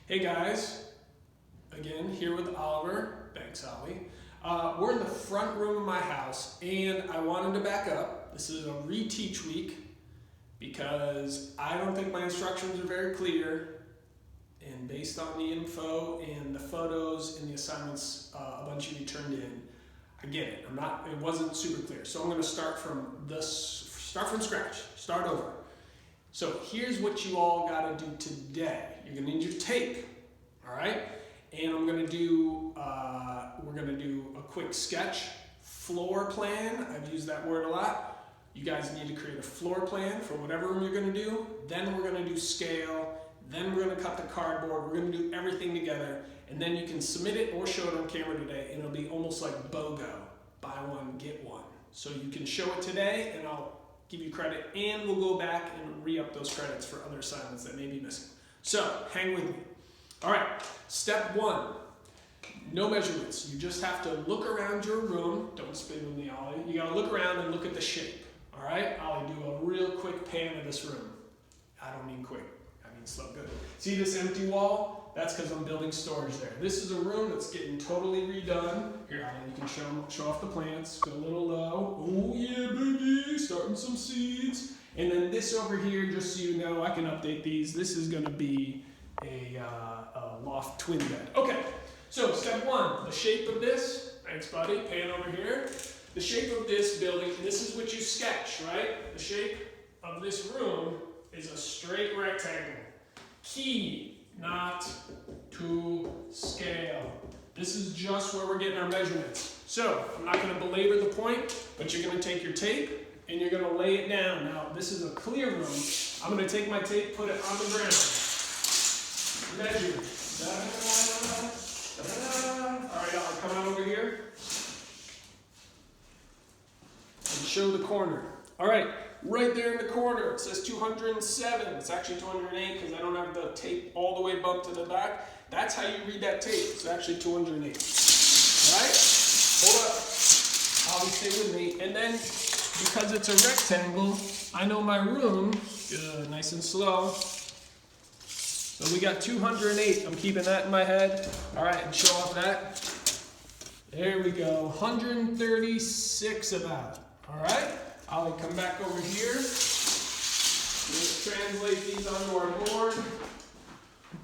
Hey guys, again here with Oliver. Thanks, Ollie. We're in the front room of my house and I wanted to back up. This is a reteach week because I don't think my instructions are very clear, and based on the info and the photos and the assignments a bunch of you turned in, I get it. It wasn't super clear. So I'm going to start from scratch, start over. So here's what you all got to do today. You're going to need your tape, all right? And we're going to do a quick sketch, floor plan. I've used that word a lot. You guys need to create a floor plan for whatever room you're going to do. Then we're going to do scale. Then we're going to cut the cardboard. We're going to do everything together. And then you can submit it or show it on camera today. And it'll be almost like BOGO, buy one, get one. So you can show it today and I'll give you credit, and we'll go back and re-up those credits for other assignments that may be missing. So hang with me. All right, step one, no measurements. You just have to look around your room. Don't spin with me, Ollie. You gotta look around and look at the shape. All right, Ollie, do a real quick pan of this room. I don't mean quick, I mean slow, good. See this empty wall? That's because I'm building storage there. This is a room that's getting totally redone. Here, Ollie, you can show off the plants. Go a little low. Oh yeah, baby, starting some seeds. And then this over here, just so you know, I can update these. This is gonna be a loft twin bed. Okay, so step one, the shape of this. Thanks, buddy, pan over here. The shape of this building, this is what you sketch, right? The shape of this room is a straight rectangle. Key, not to scale. This is just where we're getting our measurements. So, I'm not gonna belabor the point, but you're gonna take your tape and you're gonna lay it down. Now, this is a clear room. I'm gonna take my tape, put it on the ground. Measure. All right, I'll come out over here and show the corner. All right, right there in the corner, it says 207. It's actually 208 because I don't have the tape all the way bumped to the back. That's how you read that tape. It's actually 208. All right, hold up. Ollie, stay with me. And then, because it's a rectangle, I know my room, good, nice and slow. So we got 208. I'm keeping that in my head. All right, and show off that. There we go, 136 about. All right, Ollie, come back over here. Let's translate these onto our board.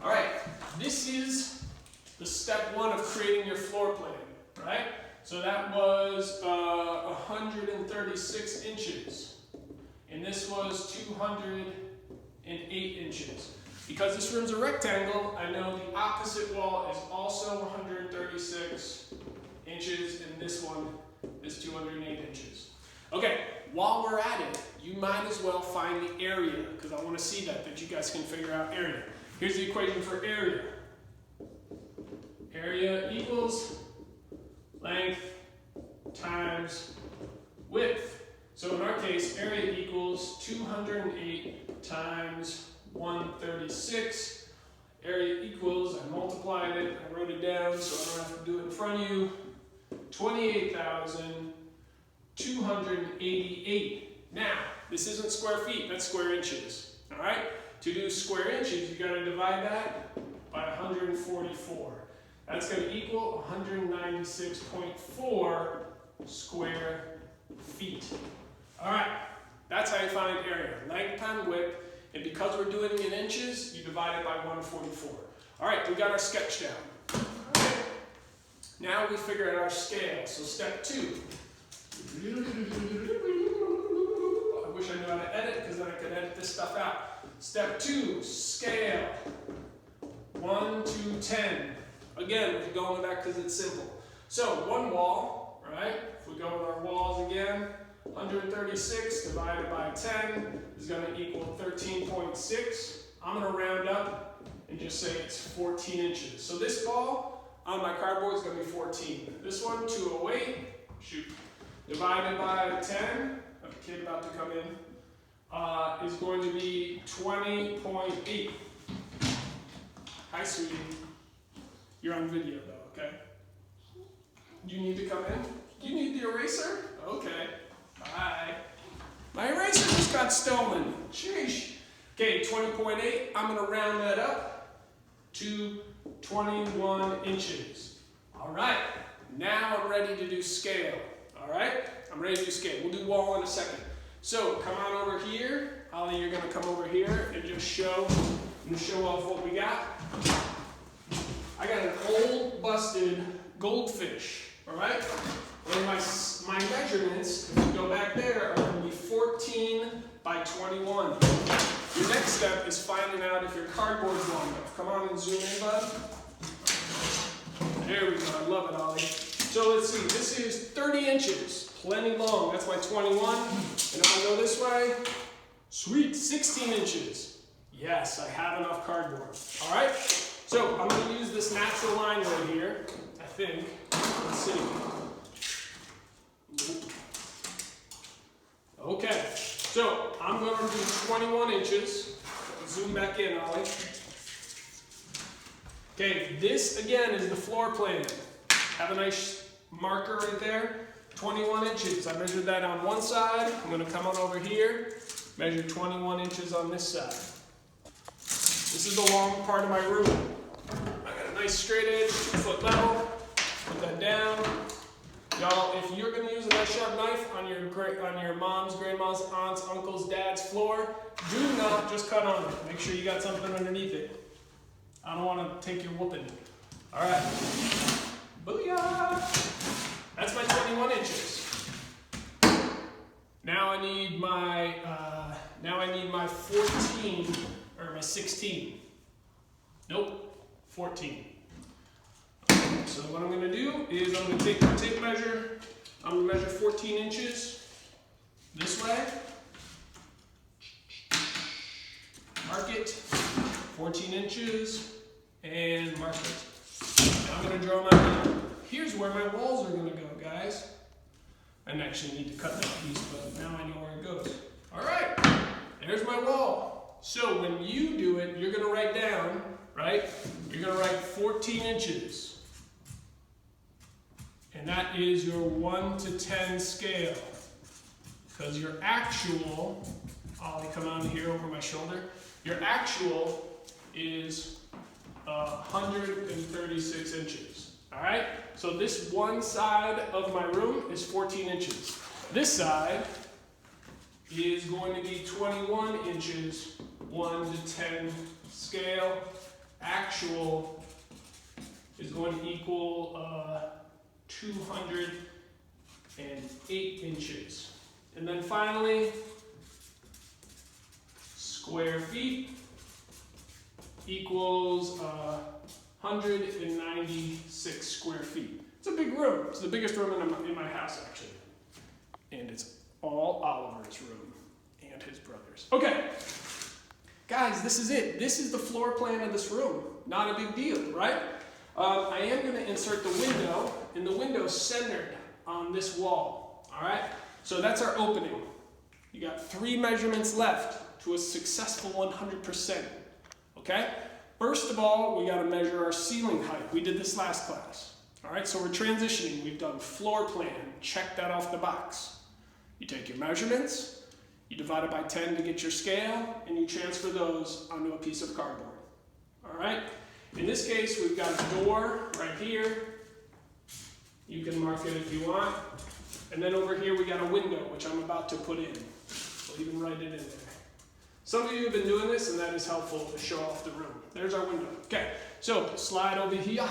All right, this is the step one of creating your floor plan, right? So that was 136 inches, and this was 208 inches. Because this room's a rectangle, I know the opposite wall is also 136 inches, and this one is 208 inches. Okay, while we're at it, you might as well find the area, because I want to see that you guys can figure out area. Here's the equation for area. Area equals length times width. So in our case, area equals 208 times 136. Area equals, I multiplied it, I wrote it down so I don't have to do it in front of you, 28,288. Now, this isn't square feet, that's square inches. All right? To do square inches, you got to divide that by 144. That's going to equal 196.4 square feet. All right, that's how you find area, length times width. And because we're doing it in inches, you divide it by 144. All right, we got our sketch down. All right. Now we figure out our scale. So step two. I wish I knew how to edit because then I could edit this stuff out. Step two, scale. 1 to 10. Again, we're going with that because it's simple. So one wall, right? If we go with our walls again, 136 divided by 10 is going to equal 13.6. I'm going to round up and just say it's 14 inches. So this ball on my cardboard is going to be 14. This one, 208, shoot, divided by 10, a kid about to come in, is going to be 20.8. Hi, sweetie. You're on video though, okay? You need to come in? You need the eraser? Okay. Bye. My eraser just got stolen. Sheesh. Okay, 20.8. I'm going to round that up to 21 inches. All right, now I'm ready to do scale. All right, I'm ready to do scale. We'll do wall in a second. So come on over here. Ollie, you're gonna come over here and just show off what we got. I got an old busted goldfish, all right? And my measurements, if you go back there, are gonna be 14 by 21. Your next step is finding out if your cardboard's long enough. Come on and zoom in, bud. There we go, I love it, Ollie. So let's see, this is 30 inches, plenty long. That's my 21. And if I go this way, sweet, 16 inches. Yes, I have enough cardboard. All right, so I'm gonna use this natural line right here, I think. Let's see. Okay, so I'm going to do 21 inches. Zoom back in, Ollie. Okay, this again is the floor plan. Have a nice marker right there. 21 inches. I measured that on one side. I'm going to come on over here, measure 21 inches on this side. This is the long part of my room. I got a nice straight edge, 2-foot level. Put that down. Y'all, if you're going to use a nice sharp knife on your mom's, grandma's, aunt's, uncle's, dad's floor, do not just cut on it. Make sure you got something underneath it. I don't want to take your whooping. All right. Booyah! That's my 21 inches. Now I need my 14 or my 16. Nope, 14. So what I'm going to do is I'm going to take my tape measure. I'm going to measure 14 inches this way. Mark it. 14 inches and mark it. Now I'm going to draw my line. Here's where my walls are going to go, guys. I actually need to cut that piece, but now I know where it goes. All right, there's my wall. So when you do it, you're going to write down, right? You're going to write 14 inches. And that is your 1 to 10 scale. Because your actual, Ollie, come on here over my shoulder. Your actual is 136 inches. All right? So this one side of my room is 14 inches. This side is going to be 21 inches, 1 to 10 scale. Actual is going to equal 208 inches. And then finally, square feet equals 196 square feet. It's a big room. It's the biggest room in my house, actually. And it's all Oliver's room and his brother's. Okay, guys, this is it. This is the floor plan of this room. Not a big deal, right? I am going to insert the window, and the window's centered on this wall, all right? So that's our opening. You got 3 measurements left to a successful 100%, okay? First of all, we got to measure our ceiling height. We did this last class, all right? So we're transitioning. We've done floor plan. Check that off the box. You take your measurements, you divide it by 10 to get your scale, and you transfer those onto a piece of cardboard, all right? In this case, we've got a door right here. You can mark it if you want. And then over here, we got a window, which I'm about to put in. We'll even write it in there. Some of you have been doing this, and that is helpful to show off the room. There's our window. Okay, so slide over here.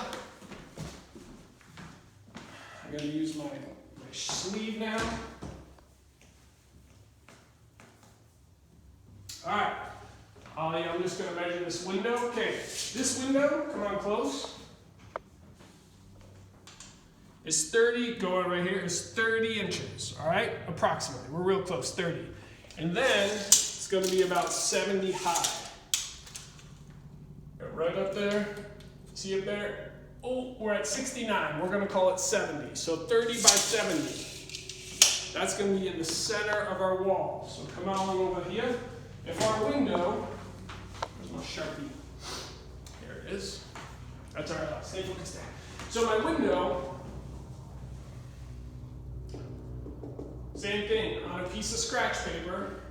I'm going to use my sleeve now. All right. Ollie, I'm just going to measure this window. Okay, this window, come on close, is 30, going right here, is 30 inches, all right? Approximately, we're real close, 30. And then it's going to be about 70 high. Right up there, see up there? Oh, we're at 69, we're going to call it 70. So 30 by 70. That's going to be in the center of our wall. So come on over here. If our window, where's my Sharpie? There it is. That's our safe looking stand. So my window, same thing, on a piece of scratch paper,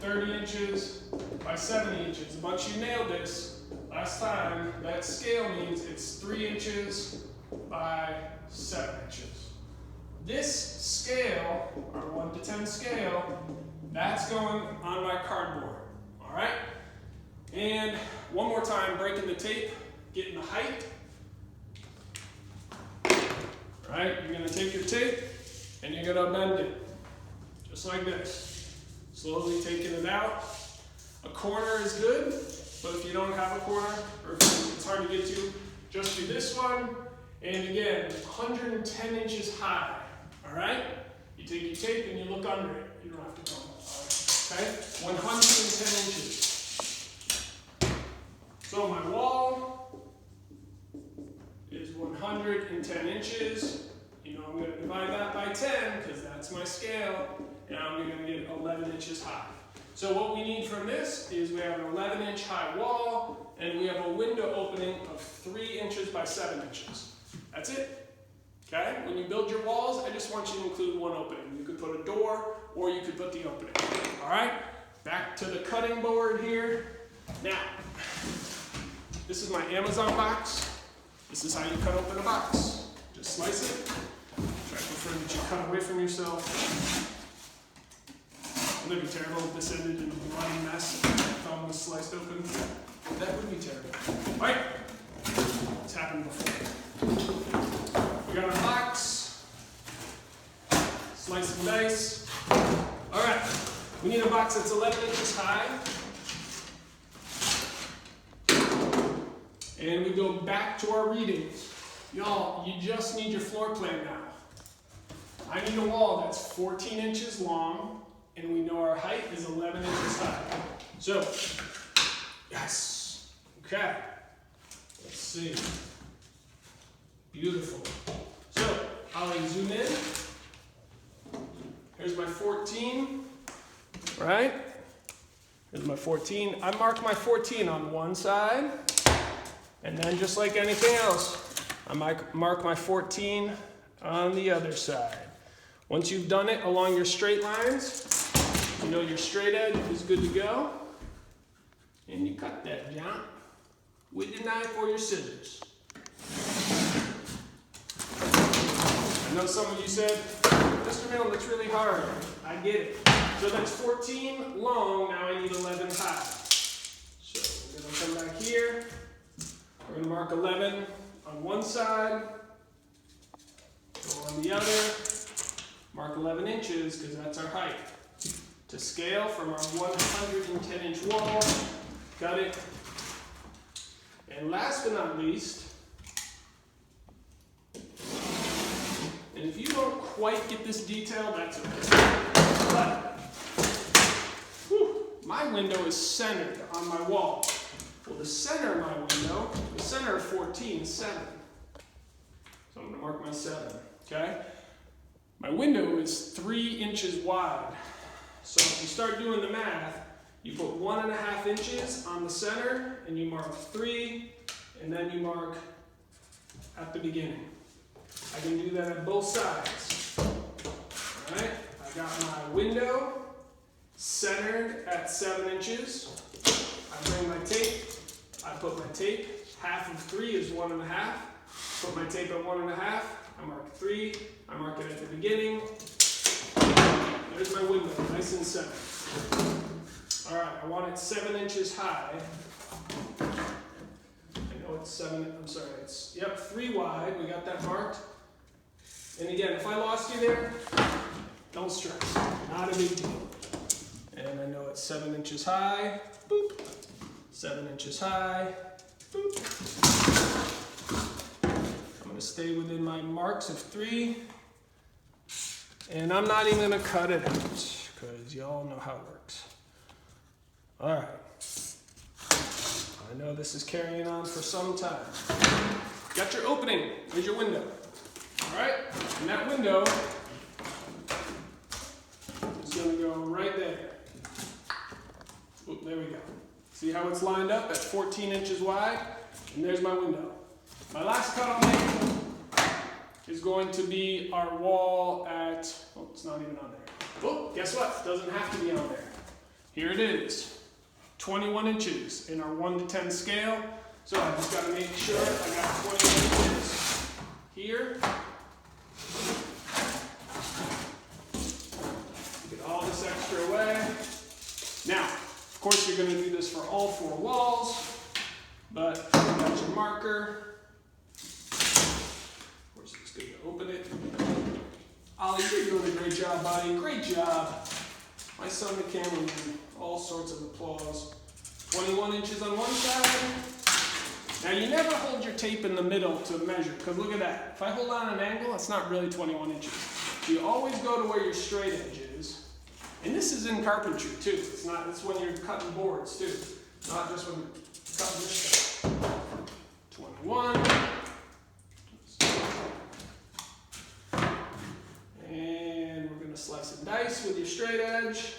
30 inches by 70 inches. But you nailed this last time. That scale means it's 3 inches by 7 inches. This scale, our 1 to 10 scale, that's going on my cardboard. All right? And one more time, breaking the tape, getting the height. All right, you're gonna take your tape and you're gonna bend it, just like this. Slowly taking it out. A corner is good, but if you don't have a corner, or if it's hard to get to, just do this one. And again, 110 inches high, all right? You take your tape and you look under it. You don't have to come, okay? 110 inches. So my wall is 110 inches. You know, I'm going to divide that by 10 because that's my scale, and I'm going to get 11 inches high. So what we need from this is we have an 11-inch high wall, and we have a window opening of 3 inches by 7 inches. That's it. Okay? When you build your walls, I just want you to include one opening. You could put a door, or you could put the opening. All right? Back to the cutting board here. Now, this is my Amazon box. This is how you cut open a box. Just slice it. Try to prefer that you cut away from yourself. Wouldn't it be terrible if this ended in a bloody mess and my thumb was sliced open? That would be terrible. All right? It's happened before. We got our box. Slice and dice. All right. We need a box that's 11 inches high. And we go back to our readings. Y'all, you just need your floor plan now. I need a wall that's 14 inches long, and we know our height is 11 inches high. So, yes. Okay. Let's see. Beautiful. So, I'll zoom in. Here's my 14. Right? Here's my 14. I mark my 14 on one side. And then just like anything else, I might mark my 14 on the other side. Once you've done it along your straight lines, you know your straight edge is good to go. And you cut that, John, with your knife or your scissors. I know some of you said, Mr. Milne, that's really hard. I get it. So that's 14 long, now I need 11 high. So we're gonna come back here. We're going to mark 11 on one side, go on the other, mark 11 inches because that's our height. To scale from our 110-inch wall, got it. And last but not least, and if you don't quite get this detail, that's okay. But my window is centered on my wall. Well, the center of my window, the center of 14 is 7. So I'm going to mark my 7, okay? My window is 3 inches wide. So if you start doing the math, you put 1.5 inches on the center, and you mark 3, and then you mark at the beginning. I can do that at both sides. All right? I got my window centered at 7 inches. I bring my tape. I put my tape, half of 3 is 1.5. Put my tape at 1.5, I mark 3, I mark it at the beginning. There's my window, nice and centered. All right, I want it 7 inches high. I know it's 7, I'm sorry, it's, 3 wide, we got that marked. And again, if I lost you there, don't stress, not a big deal. And I know it's 7 inches high, boop. 7 inches high. Boop. I'm going to stay within my marks of 3. And I'm not even going to cut it out because y'all know how it works. All right. I know this is carrying on for some time. Got your opening. There's your window. All right. And that window is going to go right there. Oop, there we go. See how it's lined up at 14 inches wide? And there's my window. My last cut I'll make is going to be our wall at, oh, it's not even on there. Oh, guess what? It doesn't have to be on there. here it is, 21 inches in our 1 to 10 scale. So I just got to make sure I got 21 inches here. Get all this extra away. Now, of course, you're going to do this for all 4 walls, but you got your marker. Of course, it's good to open it. Ollie, you're doing a great job, buddy. Great job. My son McCameron needs all sorts of applause. 21 inches on one side. Now, you never hold your tape in the middle to measure, because look at that. If I hold on an angle, it's not really 21 inches. You always go to where your straight edge is. And this is in carpentry too. It's when you're cutting boards too. Not just when you're cutting this stuff. 21. And we're gonna slice and dice with your straight edge.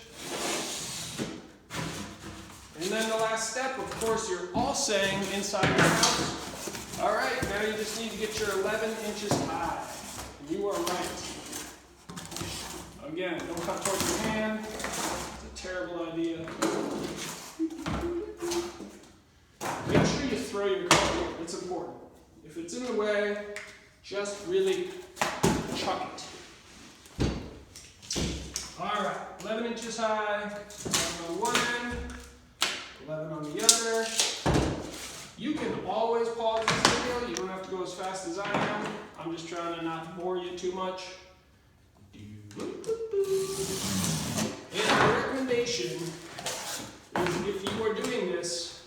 And then the last step, of course, you're all saying inside your house. All right, now you just need to get your 11 inches high. And you are right. Again, don't cut towards your hand. It's a terrible idea. Make sure you throw your cardboard. It's important. If it's in the way, just really chuck it. All right, 11 inches high, 11 on one end, 11 on the other. You can always pause this video. You don't have to go as fast as I am. I'm just trying to not bore you too much. And my recommendation is if you are doing this,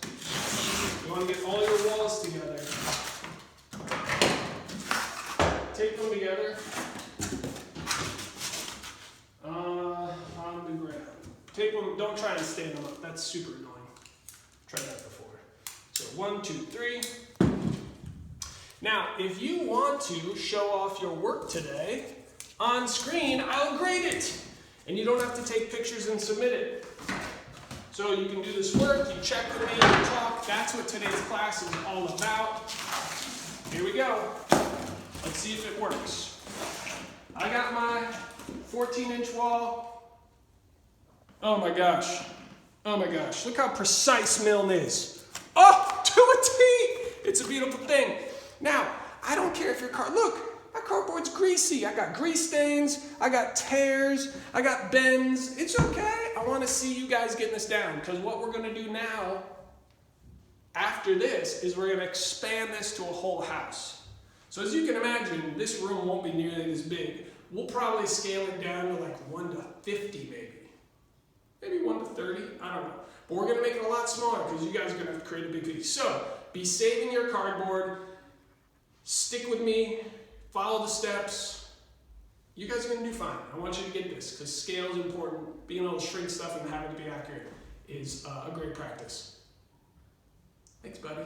you want to get all your walls together. Tape them together on the ground. Tape them, don't try and stand them up. That's super annoying. Tried that before. So 1, 2, 3. Now, if you want to show off your work today, on screen, I'll grade it. And you don't have to take pictures and submit it. So you can do this work, you check with me, you talk. That's what today's class is all about. Here we go. Let's see if it works. I got my 14-inch wall. Oh my gosh. Oh my gosh. Look how precise Milne is. Oh, to a T. It's a beautiful thing. Now, I don't care if your car, look. My cardboard's greasy. I got grease stains. I got tears. I got bends. It's okay. I want to see you guys getting this down, because what we're going to do now after this is we're going to expand this to a whole house. So as you can imagine, this room won't be nearly this big. We'll probably scale it down to like 1 to 50 maybe. Maybe 1 to 30. I don't know. But we're going to make it a lot smaller because you guys are going to have to create a big piece. So be saving your cardboard. Stick with me. Follow the steps. You guys are going to do fine. I want you to get this because scale is important. Being able to shrink stuff and having it be accurate is a great practice. Thanks, buddy.